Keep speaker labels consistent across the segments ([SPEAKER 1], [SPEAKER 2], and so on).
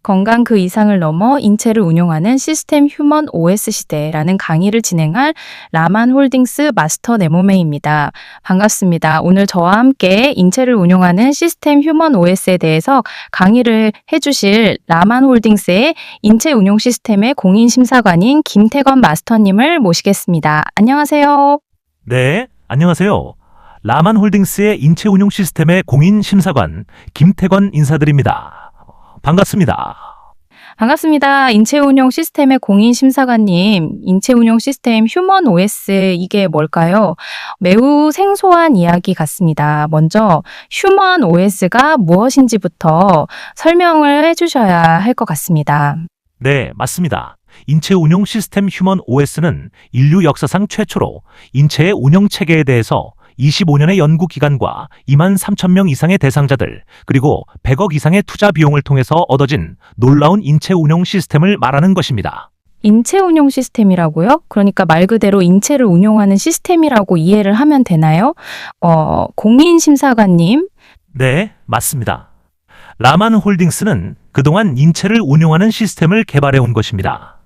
[SPEAKER 1] 건강 그 이상을 넘어 인체를 운용하는 시스템 휴먼 OS 시대라는 강의를 진행할 라만 홀딩스 마스터 네모메입니다. 반갑습니다. 오늘 저와 함께 인체를 운용하는 시스템 휴먼 OS에 대해서 강의를 해주실 라만 홀딩스의 인체 운용 시스템의 공인 심사관인 김태건 마스터님을 모시겠습니다. 안녕하세요.
[SPEAKER 2] 네, 안녕하세요. 라만 홀딩스의 인체 운용 시스템의 공인 심사관 김태건 인사드립니다. 반갑습니다.
[SPEAKER 1] 반갑습니다. 인체운용 시스템의 공인 심사관님, 인체운용 시스템 휴먼 OS 이게 뭘까요? 매우 생소한 이야기 같습니다. 먼저 휴먼 OS가 무엇인지부터 설명을 해주셔야 할 것 같습니다.
[SPEAKER 2] 네, 맞습니다. 인체 운용 시스템 휴먼 OS는 인류 역사상 최초로 인체의 운영 체계에 대해서 25년의 연구 기간과 23,000명 이상의 대상자들, 그리고 100억 이상의 투자 비용을 통해서 얻어진 놀라운 인체 운용 시스템을 말하는 것입니다.
[SPEAKER 1] 인체 운용 시스템이라고요? 그러니까 말 그대로 인체를 운용하는 시스템이라고 이해를 하면 되나요? 공인 심사관님.
[SPEAKER 2] 네, 맞습니다. 라만 홀딩스는 그동안 인체를 운용하는 시스템을 개발해 온 것입니다.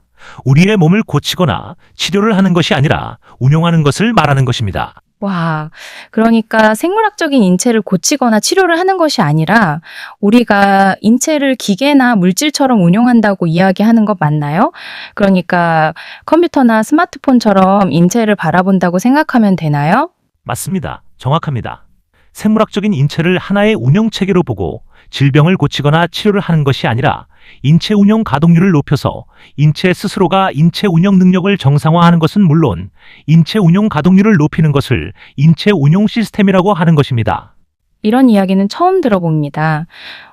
[SPEAKER 2] 우리의 몸을 고치거나 치료를 하는 것이 아니라 운용하는 것을 말하는 것입니다.
[SPEAKER 1] 와, 그러니까 생물학적인 인체를 고치거나 치료를 하는 것이 아니라 우리가 인체를 기계나 물질처럼 운용한다고 이야기하는 것 맞나요? 그러니까 컴퓨터나 스마트폰처럼 인체를 바라본다고 생각하면 되나요?
[SPEAKER 2] 맞습니다. 정확합니다. 생물학적인 인체를 하나의 운영 체계로 보고 질병을 고치거나 치료를 하는 것이 아니라 인체 운영 가동률을 높여서 인체 스스로가 인체 운영 능력을 정상화하는 것은 물론 인체 운영 가동률을 높이는 것을 인체 운용 시스템이라고 하는 것입니다.
[SPEAKER 1] 이런 이야기는 처음 들어봅니다.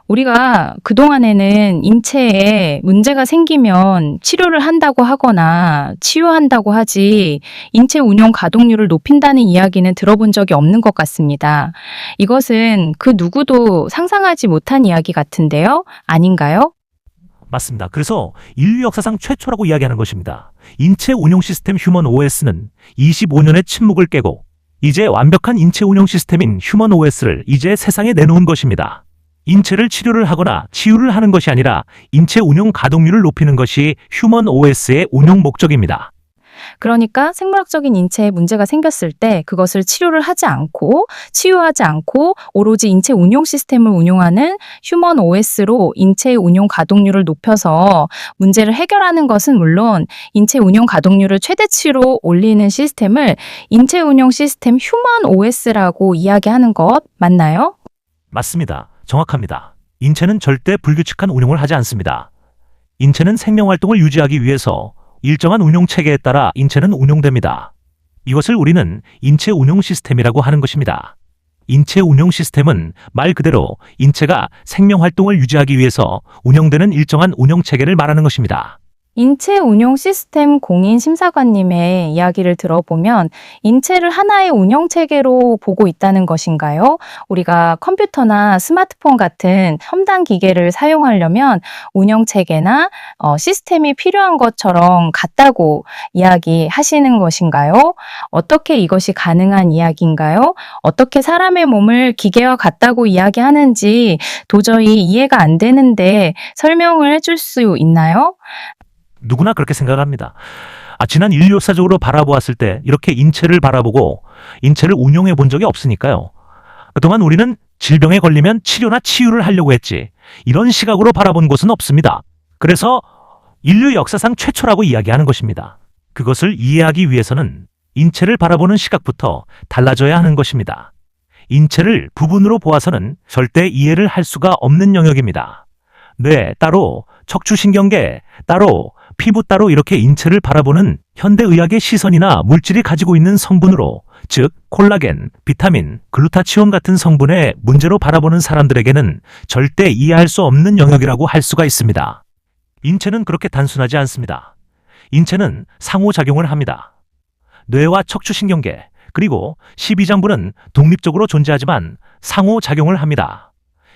[SPEAKER 1] 우리가 그동안에는 인체에 문제가 생기면 치료를 한다고 하거나 치유한다고 하지 인체 운용 가동률을 높인다는 이야기는 들어본 적이 없는 것 같습니다. 이것은 그 누구도 상상하지 못한 이야기 같은데요? 아닌가요?
[SPEAKER 2] 맞습니다. 그래서 인류 역사상 최초라고 이야기하는 것입니다. 인체 운용 시스템 휴먼 OS는 25년의 침묵을 깨고 이제 완벽한 인체 운용 시스템인 휴먼 OS를 이제 세상에 내놓은 것입니다. 인체를 치료를 하거나 치유를 하는 것이 아니라 인체 운용 가동률을 높이는 것이 휴먼 OS의 운용 목적입니다.
[SPEAKER 1] 그러니까 생물학적인 인체에 문제가 생겼을 때 그것을 치료를 하지 않고 치유하지 않고 오로지 인체 운용 시스템을 운용하는 휴먼 OS로 인체의 운용 가동률을 높여서 문제를 해결하는 것은 물론 인체 운용 가동률을 최대치로 올리는 시스템을 인체 운용 시스템 휴먼 OS라고 이야기하는 것 맞나요?
[SPEAKER 2] 맞습니다. 정확합니다. 인체는 절대 불규칙한 운용을 하지 않습니다. 인체는 생명활동을 유지하기 위해서 일정한 운용 체계에 따라 인체는 운용됩니다. 이것을 우리는 인체 운용 시스템이라고 하는 것입니다. 인체 운용 시스템은 말 그대로 인체가 생명활동을 유지하기 위해서 운영되는 일정한 운영 체계를 말하는 것입니다.
[SPEAKER 1] 인체 운용 시스템 공인 심사관님의 이야기를 들어보면 인체를 하나의 운영 체계로 보고 있다는 것인가요? 우리가 컴퓨터나 스마트폰 같은 첨단 기계를 사용하려면 운영 체계나 시스템이 필요한 것처럼 같다고 이야기하시는 것인가요? 어떻게 이것이 가능한 이야기인가요? 어떻게 사람의 몸을 기계와 같다고 이야기하는지 도저히 이해가 안 되는데 설명을 해줄 수 있나요?
[SPEAKER 2] 누구나 그렇게 생각합니다. 지난 인류 역사적으로 바라보았을 때 이렇게 인체를 바라보고 인체를 운용해 본 적이 없으니까요. 그동안 우리는 질병에 걸리면 치료나 치유를 하려고 했지 이런 시각으로 바라본 곳은 없습니다. 그래서 인류 역사상 최초라고 이야기하는 것입니다. 그것을 이해하기 위해서는 인체를 바라보는 시각부터 달라져야 하는 것입니다. 인체를 부분으로 보아서는 절대 이해를 할 수가 없는 영역입니다. 뇌 따로, 척추신경계 따로, 피부 따로 이렇게 인체를 바라보는 현대의학의 시선이나 물질이 가지고 있는 성분으로, 즉 콜라겐, 비타민, 글루타치온 같은 성분의 문제로 바라보는 사람들에게는 절대 이해할 수 없는 영역이라고 할 수가 있습니다. 인체는 그렇게 단순하지 않습니다. 인체는 상호작용을 합니다. 뇌와 척추신경계, 그리고 십이장부는 독립적으로 존재하지만 상호작용을 합니다.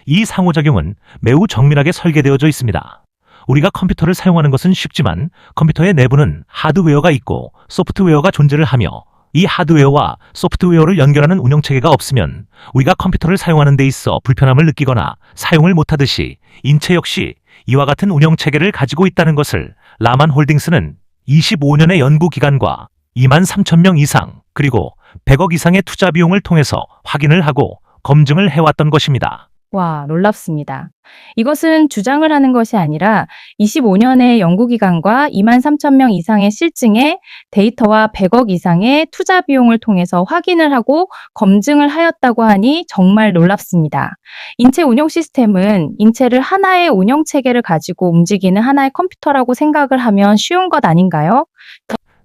[SPEAKER 2] 이 상호작용은 매우 정밀하게 설계되어져 있습니다. 우리가 컴퓨터를 사용하는 것은 쉽지만 컴퓨터의 내부는 하드웨어가 있고 소프트웨어가 존재를 하며 이 하드웨어와 소프트웨어를 연결하는 운영체계가 없으면 우리가 컴퓨터를 사용하는 데 있어 불편함을 느끼거나 사용을 못하듯이 인체 역시 이와 같은 운영 체계를 가지고 있다는 것을 라만 홀딩스는 25년의 연구 기간과 2만 3천 명 이상 그리고 100억 이상의 투자 비용을 통해서 확인을 하고 검증을 해왔던 것입니다.
[SPEAKER 1] 와, 놀랍습니다. 이것은 주장을 하는 것이 아니라 25년의 연구기간과 2만 3천 명 이상의 실증의 데이터와 100억 이상의 투자 비용을 통해서 확인을 하고 검증을 하였다고 하니 정말 놀랍습니다. 인체 운영 시스템은 인체를 하나의 운영 체계를 가지고 움직이는 하나의 컴퓨터라고 생각을 하면 쉬운 것 아닌가요?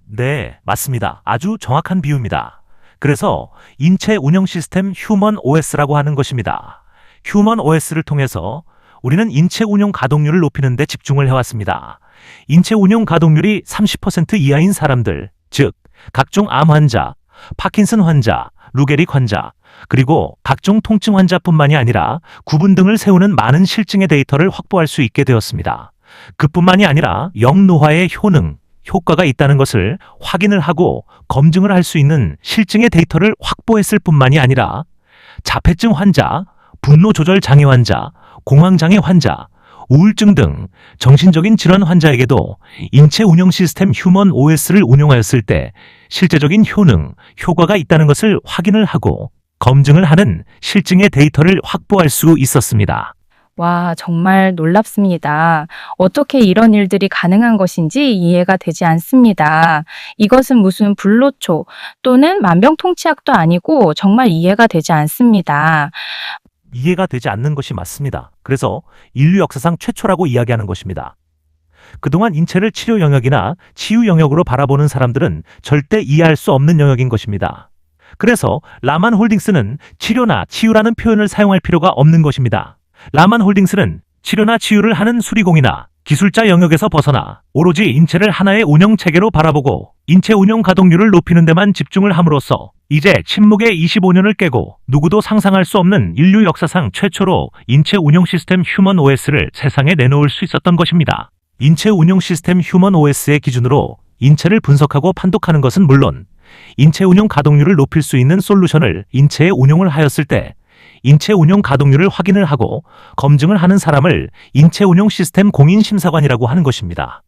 [SPEAKER 2] 네, 맞습니다. 아주 정확한 비유입니다. 그래서 인체 운영 시스템 휴먼 OS라고 하는 것입니다. 휴먼 OS를 통해서 우리는 인체 운용 가동률을 높이는 데 집중을 해왔습니다. 인체 운용 가동률이 30% 이하인 사람들, 즉 각종 암 환자, 파킨슨 환자, 루게릭 환자, 그리고 각종 통증 환자뿐만이 아니라 구분 등을 세우는 많은 실증의 데이터를 확보할 수 있게 되었습니다. 그뿐만이 아니라 영노화의 효능, 효과가 있다는 것을 확인을 하고 검증을 할 수 있는 실증의 데이터를 확보했을 뿐만이 아니라 자폐증 환자, 분노 조절 장애 환자, 공황 장애 환자, 우울증 등 정신적인 질환 환자에게도 인체 운영 시스템 휴먼 OS를 운용하였을 때 실제적인 효능, 효과가 있다는 것을 확인을 하고 검증을 하는 실증의 데이터를 확보할 수 있었습니다.
[SPEAKER 1] 와, 정말 놀랍습니다. 어떻게 이런 일들이 가능한 것인지 이해가 되지 않습니다. 이것은 무슨 불로초 또는 만병통치약도 아니고 정말 이해가 되지 않습니다.
[SPEAKER 2] 이해가 되지 않는 것이 맞습니다. 그래서 인류 역사상 최초라고 이야기하는 것입니다. 그동안 인체를 치료 영역이나 치유 영역으로 바라보는 사람들은 절대 이해할 수 없는 영역인 것입니다. 그래서 라만 홀딩스는 치료나 치유라는 표현을 사용할 필요가 없는 것입니다. 라만 홀딩스는 치료나 치유를 하는 수리공이나 기술자 영역에서 벗어나 오로지 인체를 하나의 운영 체계로 바라보고 인체 운영 가동률을 높이는 데만 집중을 함으로써 이제 침묵의 25년을 깨고 누구도 상상할 수 없는 인류 역사상 최초로 인체 운영 시스템 휴먼 OS를 세상에 내놓을 수 있었던 것입니다. 인체 운영 시스템 휴먼 OS의 기준으로 인체를 분석하고 판독하는 것은 물론 인체 운영 가동률을 높일 수 있는 솔루션을 인체에 운용을 하였을 때 인체 운용 가동률을 확인을 하고 검증을 하는 사람을 인체 운용 시스템 공인 심사관이라고 하는 것입니다.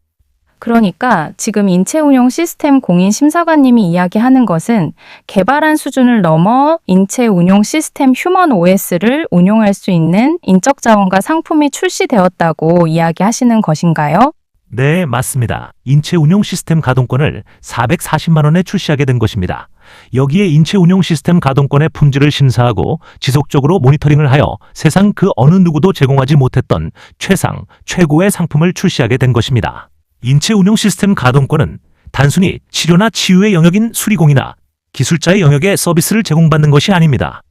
[SPEAKER 1] 그러니까 지금 인체 운용 시스템 공인 심사관님이 이야기하는 것은 개발한 수준을 넘어 인체 운용 시스템 휴먼 OS를 운용할 수 있는 인적 자원과 상품이 출시되었다고 이야기하시는 것인가요?
[SPEAKER 2] 네, 맞습니다. 인체 운용 시스템 가동권을 440만 원에 출시하게 된 것입니다. 여기에 인체 운용 시스템 가동권의 품질을 심사하고 지속적으로 모니터링을 하여 세상 그 어느 누구도 제공하지 못했던 최상, 최고의 상품을 출시하게 된 것입니다. 인체 운용 시스템 가동권은 단순히 치료나 치유의 영역인 수리공이나 기술자의 영역의 서비스를 제공받는 것이 아닙니다.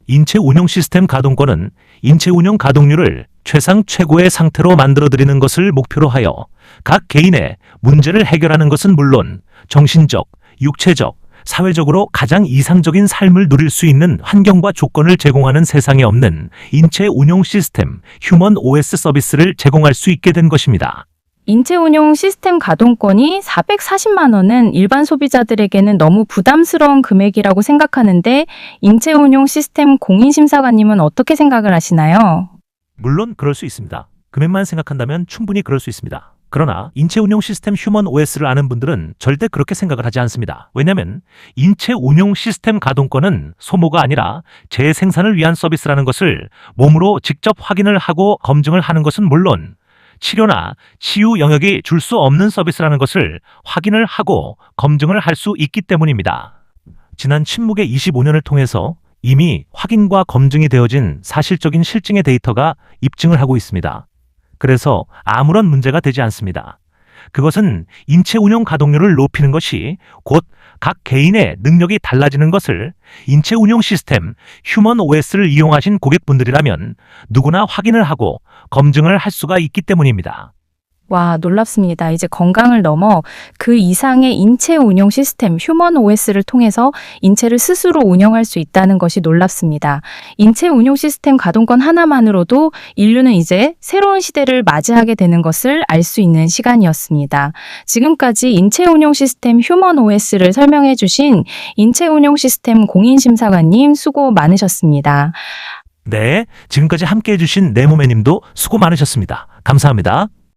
[SPEAKER 2] 인체 운용 시스템 가동권은 인체 운용 가동률을 최상 최고의 상태로 만들어드리는 것을 목표로 하여 각 개인의 문제를 해결하는 것은 물론 정신적, 육체적, 사회적으로 가장 이상적인 삶을 누릴 수 있는 환경과 조건을 제공하는 세상에 없는 인체 운용 시스템 휴먼 OS 서비스를 제공할 수 있게 된 것입니다.
[SPEAKER 1] 인체 운용 시스템 가동권이 440만 원은 일반 소비자들에게는 너무 부담스러운 금액이라고 생각하는데 인체 운용 시스템 공인 심사관님은 어떻게 생각을 하시나요?
[SPEAKER 2] 물론 그럴 수 있습니다. 금액만 생각한다면 충분히 그럴 수 있습니다. 그러나 인체 운용 시스템 휴먼 OS를 아는 분들은 절대 그렇게 생각을 하지 않습니다. 왜냐하면 인체 운용 시스템 가동권은 소모가 아니라 재생산을 위한 서비스라는 것을 몸으로 직접 확인을 하고 검증을 하는 것은 물론 치료나 치유 영역이 줄 수 없는 서비스라는 것을 확인을 하고 검증을 할 수 있기 때문입니다. 지난 침묵의 25년을 통해서 이미 확인과 검증이 되어진 사실적인 실증의 데이터가 입증을 하고 있습니다. 그래서 아무런 문제가 되지 않습니다. 그것은 인체 운용 가동률을 높이는 것이 곧 각 개인의 능력이 달라지는 것을 인체 운용 시스템 휴먼 OS를 이용하신 고객분들이라면 누구나 확인을 하고 검증을 할 수가 있기 때문입니다.
[SPEAKER 1] 와, 놀랍습니다. 이제 건강을 넘어 그 이상의 인체 운용 시스템 휴먼 OS를 통해서 인체를 스스로 운영할 수 있다는 것이 놀랍습니다. 인체 운용 시스템 가동권 하나만으로도 인류는 이제 새로운 시대를 맞이하게 되는 것을 알 수 있는 시간이었습니다. 지금까지 인체 운용 시스템 휴먼 OS를 설명해 주신 인체 운용 시스템 공인 심사관님 수고 많으셨습니다.
[SPEAKER 2] 네, 지금까지 함께 해주신 네모매님도 수고 많으셨습니다. 감사합니다.